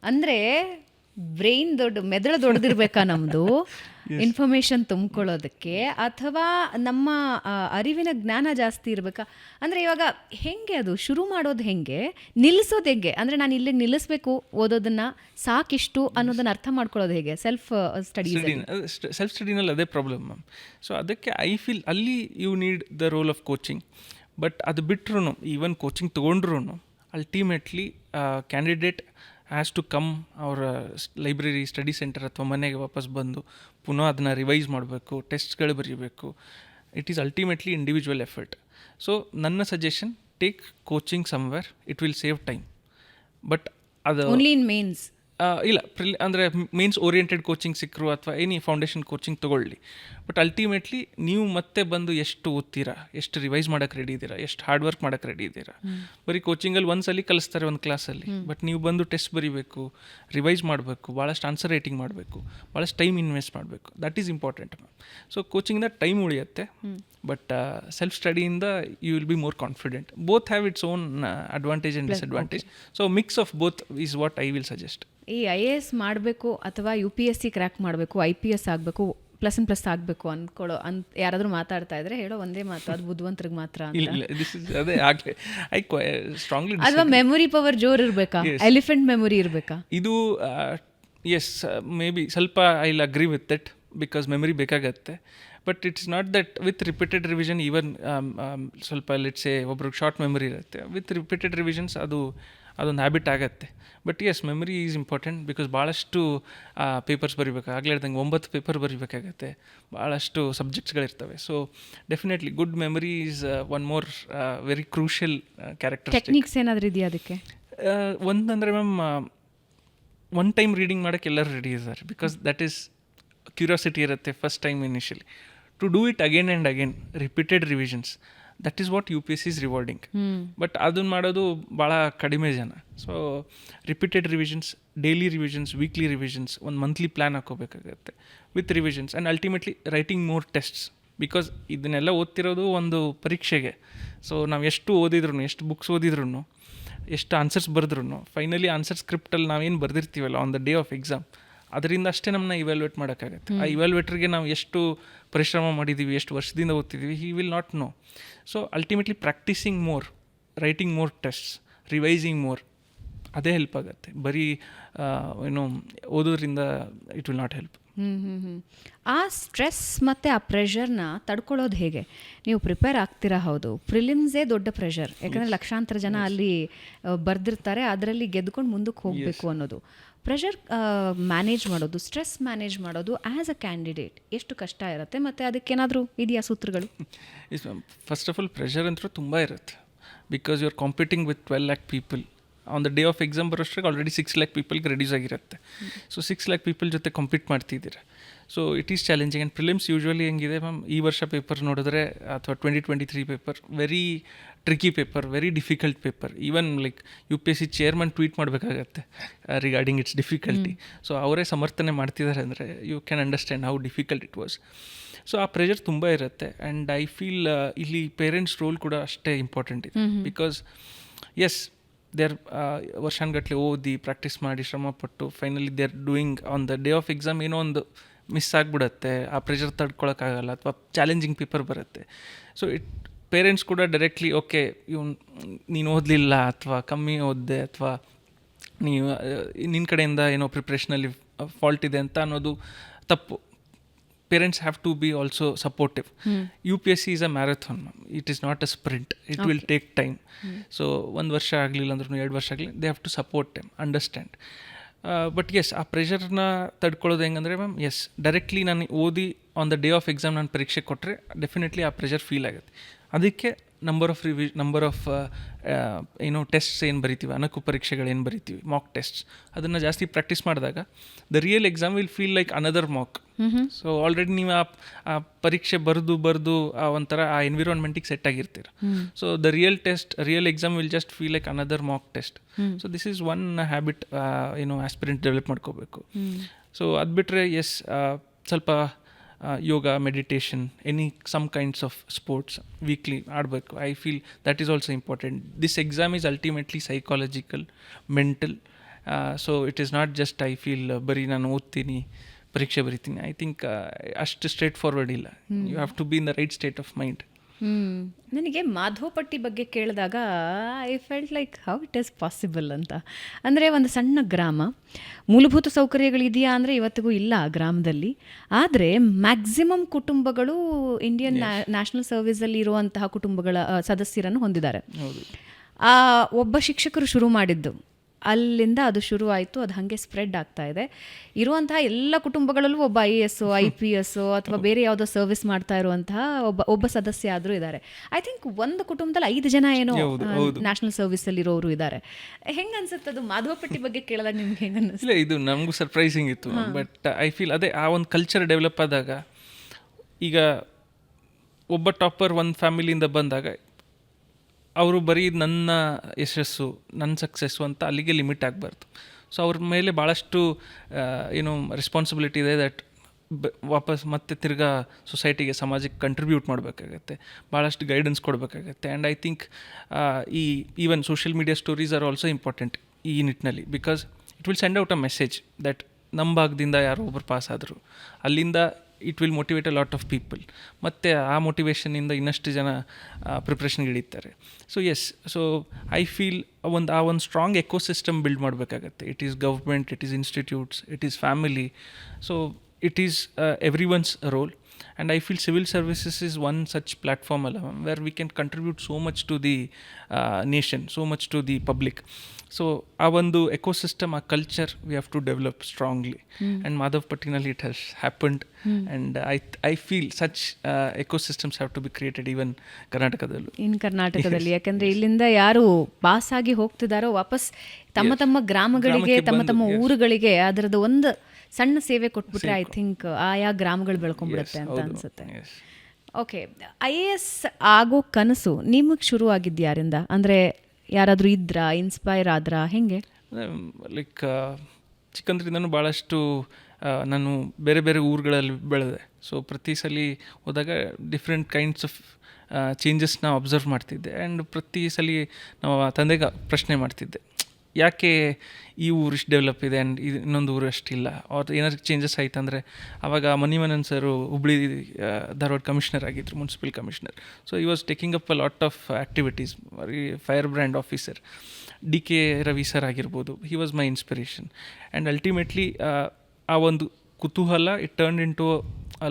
ಅಂದರೆ ಬ್ರೈನ್ ಮೆದುಳು ದೊಡ್ಡದಿರ್ಬೇಕಾ ನಮ್ಮದು ಇನ್ಫಾರ್ಮೇಷನ್ ತುಂಬ್ಕೊಳ್ಳೋದಕ್ಕೆ, ಅಥವಾ ನಮ್ಮ ಅರಿವಿನ ಜ್ಞಾನ ಜಾಸ್ತಿ ಇರಬೇಕಾ? ಅಂದರೆ ಇವಾಗ ಹೆಂಗೆ ಅದು ಶುರು ಮಾಡೋದು, ಹೆಂಗೆ ನಿಲ್ಲಿಸೋದು, ಹೆಂಗೆ ಅಂದರೆ ನಾನು ಇಲ್ಲಿ ನಿಲ್ಲಿಸ್ಬೇಕು ಓದೋದನ್ನು, ಸಾಕಿಷ್ಟು ಅನ್ನೋದನ್ನು ಅರ್ಥ ಮಾಡ್ಕೊಳ್ಳೋದು ಹೇಗೆ? ಸೆಲ್ಫ್ ಸ್ಟಡಿನಲ್ಲಿ ಅದೇ ಪ್ರಾಬ್ಲಮ್ ಮ್ಯಾಮ್. ಸೊ ಅದಕ್ಕೆ ಐ ಫೀಲ್ ಅಲ್ಲಿ you need the role of coaching. But ಅದು ಬಿಟ್ಟರು, ಈವನ್ ಕೋಚಿಂಗ್ ತೊಗೊಂಡ್ರು ultimately candidate has to come ಅವರ ಲೈಬ್ರರಿ, ಸ್ಟಡಿ ಸೆಂಟರ್ ಅಥವಾ ಮನೆಗೆ ವಾಪಸ್ ಬಂದು ಪುನಃ ಅದನ್ನು ರಿವೈಸ್ ಮಾಡಬೇಕು, ಟೆಸ್ಟ್ಗಳು ಬರೀಬೇಕು. It is ultimately individual effort. So ನನ್ನ suggestion, take coaching somewhere, it will save time. But ಅದು ಓನ್ಲಿ ಇನ್ ಮೇನ್ಸ್ ಇಲ್ಲ, ಅಂದರೆ ಮೇನ್ಸ್ ಓರಿಯೆಂಟೆಡ್ ಕೋಚಿಂಗ್ ಸಿಕ್ಕರು ಅಥವಾ ಎನಿ ಫೌಂಡೇಶನ್ ಕೋಚಿಂಗ್ ತೊಗೊಳ್ಳಿ. ಬಟ್ ಅಲ್ಟಿಮೇಟ್ಲಿ ನೀವು ಮತ್ತೆ ಬಂದು ಎಷ್ಟು ಓದ್ತೀರಾ, ಎಷ್ಟು ರಿವೈಸ್ ಮಾಡೋಕ್ಕೆ ರೆಡಿ ಇದ್ದೀರಾ, ಎಷ್ಟು ಹಾರ್ಡ್ ವರ್ಕ್ ಮಾಡೋಕ್ಕೆ ರೆಡಿ ಇದ್ದೀರಾ. ಬರೀ ಕೋಚಿಂಗಲ್ಲಿ ಒಂದ್ಸಲಿ ಕಲಿಸ್ತಾರೆ ಒಂದು ಕ್ಲಾಸಲ್ಲಿ, ಬಟ್ ನೀವು ಬಂದು ಟೆಸ್ಟ್ ಬರೀಬೇಕು, ರಿವೈಸ್ ಮಾಡಬೇಕು, ಭಾಳಷ್ಟು ಆನ್ಸರ್ ರೈಟಿಂಗ್ ಮಾಡಬೇಕು, ಭಾಳಷ್ಟು ಟೈಮ್ ಇನ್ವೆಸ್ಟ್ ಮಾಡಬೇಕು. That is important ma'am. So ಕೋಚಿಂಗಿಂದ ಟೈಮ್ ಉಳಿಯುತ್ತೆ, ಬಟ್ ಸೆಲ್ಫ್ ಸ್ಟಡಿಯಿಂದ you will be more confident. Both have its own advantage and disadvantage. So mix of both is what I will suggest. ಈ IAS ಮಾಡಬೇಕು ಅಥವಾ UPSC crack ಮಾಡಬೇಕು, IPS ಆಗಬೇಕು, ++ ಆಗಬೇಕು ಅಂದ್ಕೊಳ್ಳೋ ಯಾರಾದರೂ ಮಾತಾಡ್ತಾ ಇದ್ರೆ ಹೇಳೋ ಒಂದೇ ಮಾತು, ಅದು ಬುದ್ಧಿವಂತರಿಗೆ ಮಾತ್ರ ಅಥವಾ ಮೆಮೊರಿ ಪವರ್ ಜೋರ್ ಇರಬೇಕಾ, ಎಲಿಫೆಂಟ್ ಮೆಮೊರಿ ಇರಬೇಕಾ? ಇದು ಎಸ್, ಮೇ ಬಿ ಸ್ವಲ್ಪ I will agree with it, because memory ಬೇಕಾಗತ್ತೆ. But it's not that with repeated revision, even ಸ್ವಲ್ಪ ಲೆಟ್ಸೆ ಒಬ್ರಿಗೆ ಶಾರ್ಟ್ ಮೆಮೊರಿ ಇರುತ್ತೆ, ವಿತ್ ರಿಪೀಟೆಡ್ ರಿವಿಷನ್ಸ್ ಅದೊಂದು ಹ್ಯಾಬಿಟ್ ಆಗುತ್ತೆ. But yes, memory is important, because ಭಾಳಷ್ಟು papers ಬರೀಬೇಕು. ಆಗಲೇ ಹೇಳ್ದಂಗೆ 9 ಪೇಪರ್ ಬರೀಬೇಕಾಗತ್ತೆ, ಭಾಳಷ್ಟು ಸಬ್ಜೆಕ್ಟ್ಸ್ಗಳಿರ್ತವೆ. So definitely good memory is one more very crucial character. Techniques ಏನಾದರೂ ಇದೆಯಾ ಅದಕ್ಕೆ? ಒಂದಂದರೆ ಮ್ಯಾಮ್, ಒನ್ ಟೈಮ್ ರೀಡಿಂಗ್ ಮಾಡೋಕ್ಕೆ ಎಲ್ಲರೂ ರೆಡಿ ಇದ್ದಾರೆ, ಬಿಕಾಸ್ ದಟ್ ಈಸ್ ಕ್ಯೂರಿಯಾಸಿಟಿ ಇರುತ್ತೆ first time initially. To do it again and again, repeated revisions, that is what UPSC is rewarding. But ಅದನ್ನು ಮಾಡೋದು ಭಾಳ ಕಡಿಮೆ ಜನ. So repeated revisions, daily revisions, weekly revisions, ಒಂದು ಮಂತ್ಲಿ ಪ್ಲ್ಯಾನ್ ಹಾಕೋಬೇಕಾಗತ್ತೆ with revisions, and ultimately writing more tests. Because ಇದನ್ನೆಲ್ಲ ಓದ್ತಿರೋದು ಒಂದು ಪರೀಕ್ಷೆಗೆ. ಸೊ ನಾವು ಎಷ್ಟು ಓದಿದ್ರು, ಎಷ್ಟು ಬುಕ್ಸ್ ಓದಿದ್ರು, ಎಷ್ಟು ಆನ್ಸರ್ಸ್ ಬರೆದ್ರು, ಫೈನಲಿ ಆನ್ಸರ್ ಸ್ಕ್ರಿಪ್ಟಲ್ಲಿ ನಾವೇನು ಬರೆದಿರ್ತೀವಲ್ಲ on the day of exam, ಅದರಿಂದ ಅಷ್ಟೇ ನಮ್ಮನ್ನ ಇವ್ಯಾಲ್ಯೂಯೇಟ್ ಮಾಡೋಕ್ಕಾಗತ್ತೆ. ಆ ಇವ್ಯಾಲ್ಯೂಯೇಟ್ರಿಗೆ ನಾವು ಎಷ್ಟು ಪರಿಶ್ರಮ ಮಾಡಿದ್ದೀವಿ, ಎಷ್ಟು ವರ್ಷದಿಂದ ಓದ್ತಿದ್ದೀವಿ, he will not know. So ultimately practising more, writing more tests, revising more, ಅದೇ ಹೆಲ್ಪ್ ಆಗುತ್ತೆ. ಬರೀ ಏನು ಓದೋದ್ರಿಂದ ಇಟ್ ವಿಲ್ ನಾಟ್ ಹೆಲ್ಪ್. ಆ ಸ್ಟ್ರೆಸ್ ಮತ್ತು ಆ ಪ್ರೆಷರ್ನ ತಡ್ಕೊಳ್ಳೋದು ಹೇಗೆ? ನೀವು ಪ್ರಿಪೇರ್ ಆಗ್ತೀರಾ, ಹೌದು, ಪ್ರಿಲಿಮ್ಸೇ ದೊಡ್ಡ ಪ್ರೆಷರ್, ಯಾಕಂದರೆ ಲಕ್ಷಾಂತರ ಜನ ಅಲ್ಲಿ ಬರೆದಿರ್ತಾರೆ, ಅದರಲ್ಲಿ ಗೆದ್ಕೊಂಡು ಮುಂದಕ್ಕೆ ಹೋಗಬೇಕು ಅನ್ನೋದು. ಪ್ರೆಷರ್ ಮ್ಯಾನೇಜ್ ಮಾಡೋದು, ಸ್ಟ್ರೆಸ್ ಮ್ಯಾನೇಜ್ ಮಾಡೋದು ಆ್ಯಸ್ ಅ ಕ್ಯಾಂಡಿಡೇಟ್ ಎಷ್ಟು ಕಷ್ಟ ಇರುತ್ತೆ, ಮತ್ತು ಅದಕ್ಕೇನಾದರೂ ಇದೆಯಾ ಸೂತ್ರಗಳು? ಫಸ್ಟ್ ಆಫ್ ಆಲ್ ಪ್ರೆಷರ್ ಅಂತೂ ತುಂಬ ಇರುತ್ತೆ, because you are competing with 12 lakh people. On the day of exam ಬರೋಷ್ಟ್ರಿಗೆ ಆಲ್ರೆಡಿ 6 lakh ಪೀಪಲ್ಗೆ ರೆಡ್ಯೂಸ್ ಆಗಿರುತ್ತೆ. ಸೊ 6 lakh ಪೀಪಲ್ ಜೊತೆ ಕಂಪೀಟ್ ಮಾಡ್ತಿದ್ದೀರಾ. So it is challenging. And prelims usually ಹೆಂಗಿದೆ ಮ್ಯಾಮ್, ಈ ವರ್ಷ ಪೇಪರ್ ನೋಡಿದ್ರೆ ಅಥವಾ 2023 paper very tricky paper, very difficult paper. Even like UPSC chairman tweet ಮಾಡಬೇಕಾಗತ್ತೆ ರಿಗಾರ್ಡಿಂಗ್ ಇಟ್ಸ್ ಡಿಫಿಕಲ್ಟಿ. ಸೊ ಅವರೇ ಸಮರ್ಥನೆ ಮಾಡ್ತಿದ್ದಾರೆ ಅಂದರೆ you can understand how difficult it was. So ಆ ಪ್ರೆಷರ್ ತುಂಬ ಇರುತ್ತೆ. ಆ್ಯಂಡ್ ಐ ಫೀಲ್ ಇಲ್ಲಿ ಪೇರೆಂಟ್ಸ್ ರೋಲ್ ಕೂಡ ಅಷ್ಟೇ ಇಂಪಾರ್ಟೆಂಟ್ ಇದೆ. ಬಿಕಾಸ್ ಎಸ್, ದೇ ಆರ್ ವರ್ಷಾನುಗಟ್ಟಲೆ ಓದಿ ಪ್ರಾಕ್ಟೀಸ್ ಮಾಡಿ ಶ್ರಮಪಟ್ಟು finally they are doing on the day of exam ಏನೋ ಒಂದು ಮಿಸ್ ಆಗಿಬಿಡುತ್ತೆ, ಆ ಪ್ರೆಷರ್ ತಡ್ಕೊಳಕ್ಕಾಗಲ್ಲ, ಅಥವಾ ಚಾಲೆಂಜಿಂಗ್ ಪೇಪರ್ ಬರುತ್ತೆ. ಸೊ ಪೇರೆಂಟ್ಸ್ ಕೂಡ ಡೈರೆಕ್ಟ್ಲಿ ಓಕೆ ನೀನು ಓದಲಿಲ್ಲ ಅಥವಾ ಕಮ್ಮಿ ಓದಿದೆ ಅಥವಾ ನೀವು ನಿನ್ನ ಕಡೆಯಿಂದ ಏನೋ ಪ್ರಿಪ್ರೇಷನಲ್ಲಿ ಫಾಲ್ಟ್ ಇದೆ ಅಂತ ಅನ್ನೋದು ತಪ್ಪು. Parents have to be also supportive. UPSC is a marathon, it is not a sprint, it will take time. So 1 ವರ್ಷ ಆಗಲಿಲ್ಲ ಅಂದ್ರೂ 2 ವರ್ಷ ಆಗಲಿ, they have to support them, understand. But yes, ಆ ಪ್ರೆಷರ್ನ ತಡ್ಕೊಳ್ಳೋದು ಹೆಂಗಂದರೆ ಮ್ಯಾಮ್, ಎಸ್, ಡೈರೆಕ್ಟ್ಲಿ ನಾನು ಓದಿ on the day of exam ನಾನು ಪರೀಕ್ಷೆ ಕೊಟ್ಟರೆ ಡೆಫಿನೆಟ್ಲಿ ಆ ಪ್ರೆಷರ್ ಫೀಲ್ ಆಗುತ್ತೆ. ಅದಕ್ಕೆ ನಂಬರ್ ಆಫ್ ಏನೋ ಟೆಸ್ಟ್ಸ್ ಏನು ಬರಿತೀವಿ, ಅನಕು ಪರೀಕ್ಷೆಗಳೇನು ಬರಿತೀವಿ, ಮಾಕ್ ಟೆಸ್ಟ್ಸ್, ಅದನ್ನು ಜಾಸ್ತಿ ಪ್ರಾಕ್ಟೀಸ್ ಮಾಡಿದಾಗ the real exam will feel like another mock. So already ನೀವು ಆ ಪರೀಕ್ಷೆ ಬರೆದು ಒಂಥರ ಆ ಎನ್ವಿರಾನ್ಮೆಂಟಿಗೆ ಸೆಟ್ ಆಗಿರ್ತೀರ. So the real exam will just feel like another mock test. So this is one habit ಏನೋ ಆಸ್ಪಿರೆಂಟ್ ಡೆವಲಪ್ ಮಾಡ್ಕೋಬೇಕು. ಸೊ ಅದು ಬಿಟ್ಟರೆ ಎಸ್, ಸ್ವಲ್ಪ yoga, meditation, some kinds of sports weekly ಆಡಬೇಕು. I feel that is also important. This exam is ultimately psychological, mental, so it is not just I feel ಬರೀ ನಾನು ಓದ್ತೀನಿ ಪರೀಕ್ಷೆ ಬರಿತೀನಿ. ಐ ಥಿಂಕ್ ಅಷ್ಟು ಸ್ಟ್ರೇಟ್ ಫಾರ್ವರ್ಡ್ ಇಲ್ಲ. You have to be in the right state of mind. ನನಗೆ ಮಾಧವಪಟ್ಟಿ ಬಗ್ಗೆ ಕೇಳಿದಾಗ I felt like how it is possible ಅಂತ. ಅಂದರೆ ಒಂದು ಸಣ್ಣ ಗ್ರಾಮ, ಮೂಲಭೂತ ಸೌಕರ್ಯಗಳಿದೆಯಾ ಅಂದರೆ ಇವತ್ತಿಗೂ ಇಲ್ಲ ಆ ಗ್ರಾಮದಲ್ಲಿ. ಆದರೆ ಮ್ಯಾಕ್ಸಿಮಮ್ ಕುಟುಂಬಗಳು ಇಂಡಿಯನ್ ನ್ಯಾಷನಲ್ ಸರ್ವಿಸಲ್ಲಿ ಇರುವಂತಹ ಕುಟುಂಬಗಳ ಸದಸ್ಯರನ್ನು ಹೊಂದಿದ್ದಾರೆ. ಒಬ್ಬ ಶಿಕ್ಷಕರು ಶುರು ಮಾಡಿದ್ದು ಅಲ್ಲಿಂದ ಅದು ಶುರುವಾಯಿತು, ಅದು ಹಾಗೆ ಸ್ಪ್ರೆಡ್ ಆಗ್ತಾ ಇದೆ. ಇರುವಂತಹ ಎಲ್ಲ ಕುಟುಂಬಗಳಲ್ಲೂ ಒಬ್ಬ IAS IPS ಅಥವಾ ಬೇರೆ ಯಾವುದೋ ಸರ್ವಿಸ್ ಮಾಡ್ತಾ ಇರುವಂತಹ ಒಬ್ಬ ಸದಸ್ಯ ಆದರೂ ಇದ್ದಾರೆ. ಐ ಥಿಂಕ್ ಒಂದು ಕುಟುಂಬದಲ್ಲಿ 5 ಜನ ಏನೋ ನ್ಯಾಷನಲ್ ಸರ್ವಿಸಲ್ಲಿ ಇರೋರು ಇದ್ದಾರೆ. ಹೆಂಗೆ ಅನ್ಸುತ್ತೆ ಅದು ಮಾಧವಪಟ್ಟಿ ಬಗ್ಗೆ ಕೇಳಿದಾಗ ನಿಮ್ಗೆ ಹೆಂಗೆ ಅನಿಸ್ತು? ಇಲ್ಲ, ಇದು ನಮಗೂ ಸರ್ಪ್ರೈಸಿಂಗ್ ಇತ್ತು. ಬಟ್ ಐ ಫೀಲ್ ಅದೇ ಆ ಒಂದು ಕಲ್ಚರ್ ಡೆವಲಪ್ ಆದಾಗ, ಈಗ ಒಬ್ಬ ಟಾಪರ್ ಒಂದು ಫ್ಯಾಮಿಲಿಯಿಂದ ಬಂದಾಗ ಅವರು ಬರೀ ನನ್ನ ಯಶಸ್ಸು, ನನ್ನ ಸಕ್ಸಸ್ಸು ಅಂತ ಅಲ್ಲಿಗೆ ಲಿಮಿಟ್ ಆಗಬಾರ್ದು. ಸೊ ಅವ್ರ ಮೇಲೆ ಭಾಳಷ್ಟು ಏನು ರೆಸ್ಪಾನ್ಸಿಬಿಲಿಟಿ ಇದೆ. ದಟ್ ವಾಪಸ್ ಮತ್ತೆ ತಿರ್ಗಾ ಸೊಸೈಟಿಗೆ, ಸಮಾಜಕ್ಕೆ ಕಂಟ್ರಿಬ್ಯೂಟ್ ಮಾಡಬೇಕಾಗತ್ತೆ, ಭಾಳಷ್ಟು ಗೈಡೆನ್ಸ್ ಕೊಡಬೇಕಾಗತ್ತೆ. And I think even social media stories are also important ಈ ನಿಟ್ಟಿನಲ್ಲಿ. Because it will send out a message that ನಮ್ಮ ಭಾಗದಿಂದ ಯಾರೋ ಒಬ್ಬರು ಪಾಸ್ ಆದರು, ಅಲ್ಲಿಂದ it will motivate a lot of people. ಮತ್ತು ಆ ಮೋಟಿವೇಶನಿಂದ ಇನ್ನಷ್ಟು ಜನ ಪ್ರಿಪ್ರೇಷನ್ಗೆ ಹಿಡಿತಾರೆ. So yes, so I feel ಆ ಒಂದು ಸ್ಟ್ರಾಂಗ್ ಎಕೋಸಿಸ್ಟಮ್ ಬಿಲ್ಡ್ ಮಾಡಬೇಕಾಗತ್ತೆ. It is government, it is institutes, it is family. So it is every once roll. And I feel civil services is one such platform where we can contribute so much to the nation, so much to the public. So ಆ ಒಂದು ecosystem, ಆ culture we have to develop strongly. And ಮಾಧವಪಟ್ಟಿನಲ್ಲಿ it has happened. And I feel such ecosystems have to be created even ಕರ್ನಾಟಕದಲ್ಲಿ. ಯಾಕಂದರೆ ಇಲ್ಲಿಂದ ಯಾರು pass ಆಗಿ ಹೋಗ್ತಿದ್ದಾರೋ ವಾಪಸ್ ತಮ್ಮ ಗ್ರಾಮಗಳಿಗೆ, ತಮ್ಮ ಊರುಗಳಿಗೆ ಅದರದ್ದು ಒಂದು ಸಣ್ಣ ಸೇವೆ ಕೊಟ್ಬಿಟ್ರೆ ಐ ಥಿಂಕ್ ಆಯಾ ಗ್ರಾಮಗಳು ಬೆಳ್ಕೊಂಡ್ಬಿಡುತ್ತೆ ಅಂತ ಅನ್ಸುತ್ತೆ. ಓಕೆ, IAS ಆಗೋ ಕನಸು ನಿಮಗೆ ಶುರು ಆಗಿದ್ದು ಯಾರಿಂದ? ಅಂದರೆ ಯಾರಾದರೂ ಇದ್ರಾ, ಇನ್ಸ್ಪೈರ್ ಆದ್ರಾ, ಹೆಂಗೆ? ಲೈಕ್ ಚಿಕ್ಕಂದ್ರಿಂದನೂ ಭಾಳಷ್ಟು ನಾನು ಬೇರೆ ಬೇರೆ ಊರುಗಳಲ್ಲಿ ಬೆಳೆದೆ. ಸೊ ಪ್ರತಿ ಸಲ ಹೋದಾಗ ಡಿಫ್ರೆಂಟ್ ಕೈಂಡ್ಸ್ ಆಫ್ ಚೇಂಜಸ್ನ ಅಬ್ಸರ್ವ್ ಮಾಡ್ತಿದ್ದೆ. ಆ್ಯಂಡ್ ಪ್ರತಿ ಸಲ ನಾವು ತಂದೆಗೆ ಪ್ರಶ್ನೆ ಮಾಡ್ತಿದ್ದೆ, ಯಾಕೆ ಈ ಊರು ಇಷ್ಟು ಡೆವಲಪ್ ಇದೆ ಆ್ಯಂಡ್ ಇನ್ನೊಂದು ಊರು ಅಷ್ಟಿಲ್ಲ, ಅವ್ರದ್ದು ಏನಾದ್ರು ಚೇಂಜಸ್ ಆಯ್ತು ಅಂದರೆ. ಆವಾಗ ಮನಿಮನನ್ ಸರು ಹುಬ್ಳಿ ಧಾರವಾಡ ಕಮಿಷನರ್ ಆಗಿದ್ದರು, municipal commissioner. So he was taking up a lot of activities. Firebrand officer DK Ravi sir ಆಗಿರ್ಬೋದು, he was my inspiration. And ultimately ಆ ಒಂದು ಕುತೂಹಲ it turn into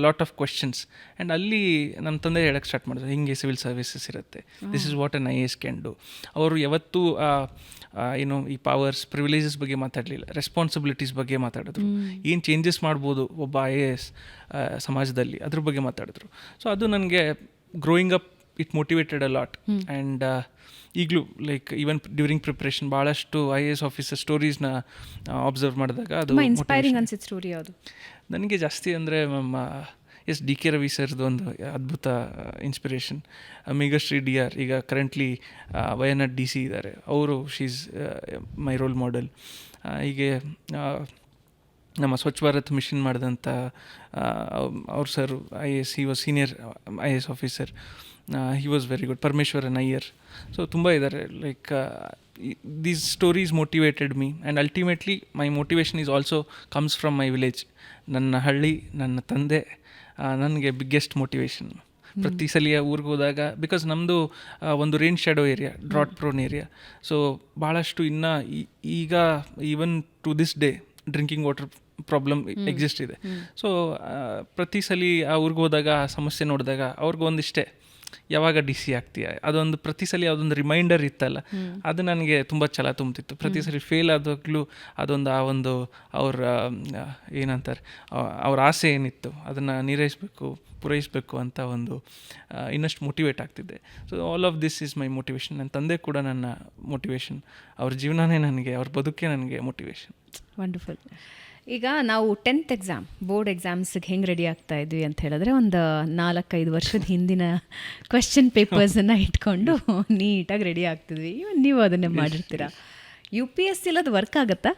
lot of questions. And ಅಲ್ಲಿ ನನ್ನ ತಂದೆ ಹೇಳಕ್ಕೆ start ಮಾಡಿದ್ರು, ಹಿಂಗೆ ಸಿವಿಲ್ ಸರ್ವಿಸಸ್ ಇರುತ್ತೆ, this is what an IAS can do. ಅವರು ಯಾವತ್ತೂ ಏನು ಈ ಪವರ್ಸ್, ಪ್ರಿವಿಲೇಜಸ್ ಬಗ್ಗೆ ಮಾತಾಡಲಿಲ್ಲ, ರೆಸ್ಪಾನ್ಸಿಬಿಲಿಟೀಸ್ ಬಗ್ಗೆ ಮಾತಾಡಿದ್ರು. ಏನು ಚೇಂಜಸ್ ಮಾಡ್ಬೋದು ಒಬ್ಬ IAS ಸಮಾಜದಲ್ಲಿ, ಅದ್ರ ಬಗ್ಗೆ ಮಾತಾಡಿದ್ರು. ಸೊ ಅದು ನನಗೆ growing up it motivated a lot. And ಈಗಲೂ ಲೈಕ್ ಈವನ್ ಡ್ಯೂರಿಂಗ್ ಪ್ರಿಪ್ರೇಷನ್ ಭಾಳಷ್ಟು IAS ಆಫೀಸರ್ ಸ್ಟೋರೀಸ್ನ ಅಬ್ಸರ್ವ್ ಮಾಡಿದಾಗ ಅದು ಇನ್ಸ್ಪೈರಿಂಗ್ ಅನ್ಸಿತ್ತು ಸ್ಟೋರಿ ಯಾವುದು ನನಗೆ ಜಾಸ್ತಿ ಅಂದರೆ DK ರವಿ ಸರ್ದು ಒಂದು ಅದ್ಭುತ ಇನ್ಸ್ಪಿರೇಷನ್. ಮೇಘಶ್ರೀ DR ಈಗ ಕರೆಂಟ್ಲಿ ವಯನಾಡ್ DC ಇದ್ದಾರೆ, ಅವರು ಶೀಸ್ ಮೈ ರೋಲ್ ಮಾಡೆಲ್. ಹೀಗೆ ನಮ್ಮ ಸ್ವಚ್ಛ ಭಾರತ್ ಮಿಷನ್ ಮಾಡಿದಂಥ ಅವ್ರ sir IAS, he was senior IAS officer, he was very good. Parameswaran Iyer. So ತುಂಬ ಇದ್ದಾರೆ. Like these stories motivated me. And ultimately my motivation is also comes from my village. ನನ್ನ ಹಳ್ಳಿ, ನನ್ನ ತಂದೆ ನನಗೆ ಬಿಗ್ಗೆಸ್ಟ್ ಮೋಟಿವೇಶನ್. ಪ್ರತಿ ಸಲ ಊರಿಗೆ ಹೋದಾಗ, ಬಿಕಾಸ್ ನಮ್ಮದು ಒಂದು rain shadow area, drought prone area. So ಭಾಳಷ್ಟು ಇನ್ನೂ ಈಗ even to this day drinking water problem exist ಇದೆ. ಸೊ ಪ್ರತಿ ಸಲ ಆ ಊರಿಗೆ ಹೋದಾಗ ಆ ಸಮಸ್ಯೆ ನೋಡಿದಾಗ ಅವ್ರಿಗೊಂದಿಷ್ಟೇ, ಯಾವಾಗ DC ಆಗ್ತೀಯ, ಅದೊಂದು ಪ್ರತಿ ಸಲ ಅದೊಂದು ರಿಮೈಂಡರ್ ಇತ್ತಲ್ಲ, ಅದು ನನಗೆ ತುಂಬ ಛಲ ತುಂಬ್ತಿತ್ತು. ಪ್ರತಿ ಸಲ ಫೇಲ್ ಆದಾಗಲೂ ಅದೊಂದು ಆ ಒಂದು ಅವ್ರ ಏನಂತಾರೆ, ಅವ್ರ ಆಸೆ ಏನಿತ್ತು ಅದನ್ನು ಪೂರೈಸಬೇಕು ಅಂತ ಒಂದು ಇನ್ನಷ್ಟು ಮೋಟಿವೇಟ್ ಆಗ್ತಿದ್ದೆ. So all of this is my motivation. ನನ್ನ ತಂದೆ ಕೂಡ ನನ್ನ ಮೋಟಿವೇಶನ್. ಅವ್ರ ಜೀವನನೇ ನನಗೆ, ಅವ್ರ ಬದುಕೇ ನನಗೆ ಮೋಟಿವೇಶನ್. ವಂಡರ್ಫುಲ್. ಈಗ ನಾವು 10th ಎಕ್ಸಾಮ್, ಬೋರ್ಡ್ ಎಕ್ಸಾಮ್ಸ್ಗೆ ಹೆಂಗೆ ರೆಡಿ ಆಗ್ತಾ ಇದ್ವಿ ಅಂತ ಹೇಳಿದ್ರೆ, ಒಂದು 4-5 ವರ್ಷದ ಹಿಂದಿನ ಕ್ವೆಶ್ಚನ್ ಪೇಪರ್ಸನ್ನು ಇಟ್ಕೊಂಡು ನೀಟಾಗಿ ರೆಡಿ ಆಗ್ತಿದ್ವಿ. ಇವನ್ ನೀವು ಅದನ್ನೇ ಮಾಡಿರ್ತೀರಾ. UPSC ಅದು ವರ್ಕ್ ಆಗುತ್ತಾ?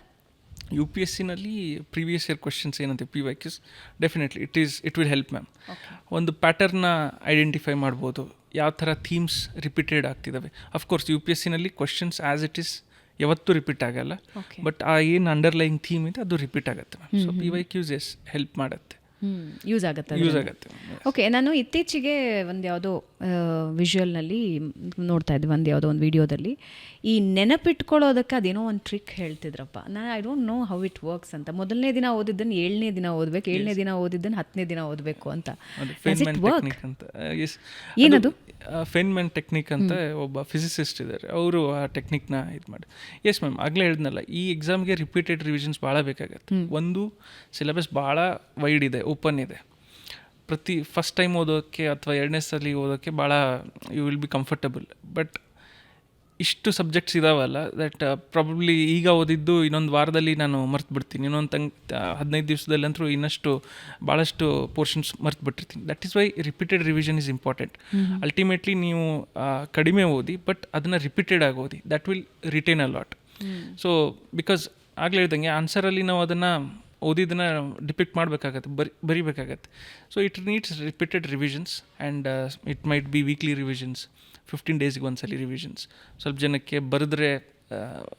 UPSCನಲ್ಲಿ ಪ್ರೀವಿಯಸ್ ಇಯರ್ ಕ್ವೆಶನ್ಸ್ ಏನಂತೆ PYQs, definitely it will help ma'am. ಒಂದು ಪ್ಯಾಟರ್ನ ಐಡೆಂಟಿಫೈ ಮಾಡ್ಬೋದು, ಯಾವ ಥರ ಥೀಮ್ಸ್ ರಿಪೀಟೆಡ್ ಆಗ್ತಿದ್ದಾವೆ. ಅಫ್ಕೋರ್ಸ್ UPSCನಲ್ಲಿ ಕ್ವೆಶನ್ಸ್ ಆ್ಯಸ್ ಇಟ್ ಈಸ್ ಯಾವತ್ತೂ ರಿಪೀಟ್ ಆಗಲ್ಲ. Okay. ಬಟ್ ಆ ಏನು ಅಂಡರ್ಲೈಯಿಂಗ್ ಥೀಮ್ ಇದೆ ಅದು ರಿಪೀಟ್ ಆಗುತ್ತೆ ಮ್ಯಾಮ್. ಸೊ PYQs ಹೆಲ್ಪ್ ಮಾಡುತ್ತೆ, ಯೂಸ್ ಆಗುತ್ತೆ. ಯೂಸ್ ಆಗುತ್ತೆ. ಓಕೆ, ನಾನು ಇತ್ತೀಚೆಗೆ ಒಂದು ಯಾವುದೋ ವಿಜುವಲ್ನಲ್ಲಿ ನೋಡ್ತಾ ಇದ್ದೆ, ಒಂದು ಯಾವುದೋ ಒಂದು ವಿಡಿಯೋದಲ್ಲಿ ಈ ನೆನಪಿಟ್ಕೊಳ್ಳೋದಕ್ಕೆ ಅದೇನೋ ಒಂದು ಟ್ರಿಕ್ ಹೇಳ್ತಿದ್ರಪ್ಪ. ನಾನು I don't know how it works ಅಂತ. ಮೊದಲನೇ ದಿನ ಓದಿದ್ದನ್ನು 7ನೇ ದಿನ ಓದಬೇಕು, 7ನೇ ದಿನ ಓದಿದ್ದನ್ನು 10ನೇ ದಿನ ಓದಬೇಕು ಅಂತ. ಅದು ಫೆನ್ಮನ್ ಟೆಕ್ನಿಕ್ ಅಂತ. ಎಸ್, ಏನದು? ಫೆನ್ಮನ್ ಟೆಕ್ನಿಕ್ ಅಂತ ಒಬ್ಬ ಫಿಸಿಸಿಸ್ಟ್ ಇದ್ದಾರೆ, ಅವರು ಆ ಟೆಕ್ನಿಕ್ನ ಇದು ಮಾಡಿ. ಎಸ್ ಮ್ಯಾಮ್, ಆಗಲೇ ಹೇಳಿದ್ನಲ್ಲ, ಈ ಎಕ್ಸಾಮ್ಗೆ ರಿಪೀಟೆಡ್ ರಿವಿಷನ್ಸ್ ಭಾಳ ಬೇಕಾಗತ್ತೆ. ಒಂದು, ಸಿಲೆಬಸ್ ಭಾಳ ವೈಡ್ ಇದೆ, ಓಪನ್ ಇದೆ. ಫಸ್ಟ್ ಟೈಮ್ ಓದೋಕ್ಕೆ ಅಥವಾ 2ನೇ ಸಲ ಓದೋಕ್ಕೆ ಭಾಳ you will be comfortable. But ಇಷ್ಟು ಸಬ್ಜೆಕ್ಟ್ಸ್ ಇದಾವಲ್ಲ, ದಟ್ ಪ್ರಾಬಬ್ಲಿ ಈಗ ಓದಿದ್ದು ಇನ್ನೊಂದು ವಾರದಲ್ಲಿ ನಾನು ಮರ್ತು ಬಿಡ್ತೀನಿ, ಇನ್ನೊಂದು 15 ದಿವಸದಲ್ಲಿ ಅಂತೂ ಇನ್ನಷ್ಟು ಭಾಳಷ್ಟು ಪೋರ್ಷನ್ಸ್ ಮರ್ತು ಬಿಟ್ಟಿರ್ತೀನಿ. That is why repeated revision is important. Ultimately ನೀವು ಕಡಿಮೆ ಓದಿ, ಬಟ್ ಅದನ್ನು ರಿಪೀಟೆಡ್ ಆಗಿ ಓದಿ, that will retain a lot. So because ಆಗಲೇ ಹೇಳ್ದಂಗೆ ಆನ್ಸರಲ್ಲಿ ನಾವು ಅದನ್ನು ಓದಿದ್ದನ್ನು ಡಿಪಿಕ್ಟ್ ಮಾಡಬೇಕಾಗತ್ತೆ, ಬರಿಬೇಕಾಗತ್ತೆ. So it needs repeated revisions and it might be weekly revisions, 15 ಡೇಸ್ಗೆ ಒಂದ್ಸಲಿ ರಿವಿಷನ್ಸ್. ಸ್ವಲ್ಪ ಜನಕ್ಕೆ ಬರೆದ್ರೆ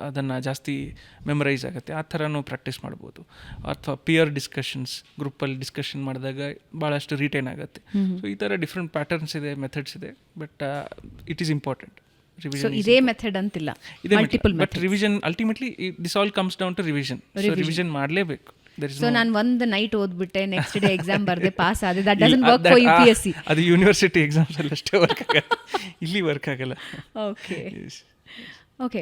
ಅದನ್ನು ಜಾಸ್ತಿ ಮೆಮರೈಸ್ ಆಗುತ್ತೆ, ಆ ಥರನೂ ಪ್ರಾಕ್ಟೀಸ್ ಮಾಡ್ಬೋದು. ಅಥವಾ ಪಿಯರ್ ಡಿಸ್ಕಷನ್ಸ್, ಗ್ರೂಪಲ್ಲಿ ಡಿಸ್ಕಷನ್ ಮಾಡಿದಾಗ ಭಾಳಷ್ಟು ರಿಟೈನ್ ಆಗುತ್ತೆ. ಸೊ ಈ ಥರ ಡಿಫ್ರೆಂಟ್ ಪ್ಯಾಟರ್ನ್ಸ್ ಇದೆ, ಮೆಥಡ್ಸ್ ಇದೆ, ಬಟ್ ಇಟ್ ಈಸ್ ಇಂಪಾರ್ಟೆಂಟ್. ಇದೇ ಮೆಥಡ್ ಅಂತಿಲ್ಲ, multiple but revision ultimately this all comes down to revision. Revision ಮಾಡಲೇಬೇಕು. ಸೊ ನಾನು ಒಂದು ನೈಟ್ ಓದ್ಬಿಟ್ಟೆ, ನೆಕ್ಸ್ಟ್ ಡೇ ಎಕ್ಸಾಮ್ ಬರ್ದೆ, ಪಾಸ್ ಆದೆ, that doesn't work for UPSC. ಅದು ಯೂನಿವರ್ಸಿಟಿ ಎಕ್ಸಾಮ್ಸ್ ಅಲ್ಲಿ ಅಷ್ಟೇ ವರ್ಕ್ ಆಗಲ್ಲ, ಇಲ್ಲಿ ವರ್ಕ್ ಆಗಲ್ಲ. ಓಕೆ.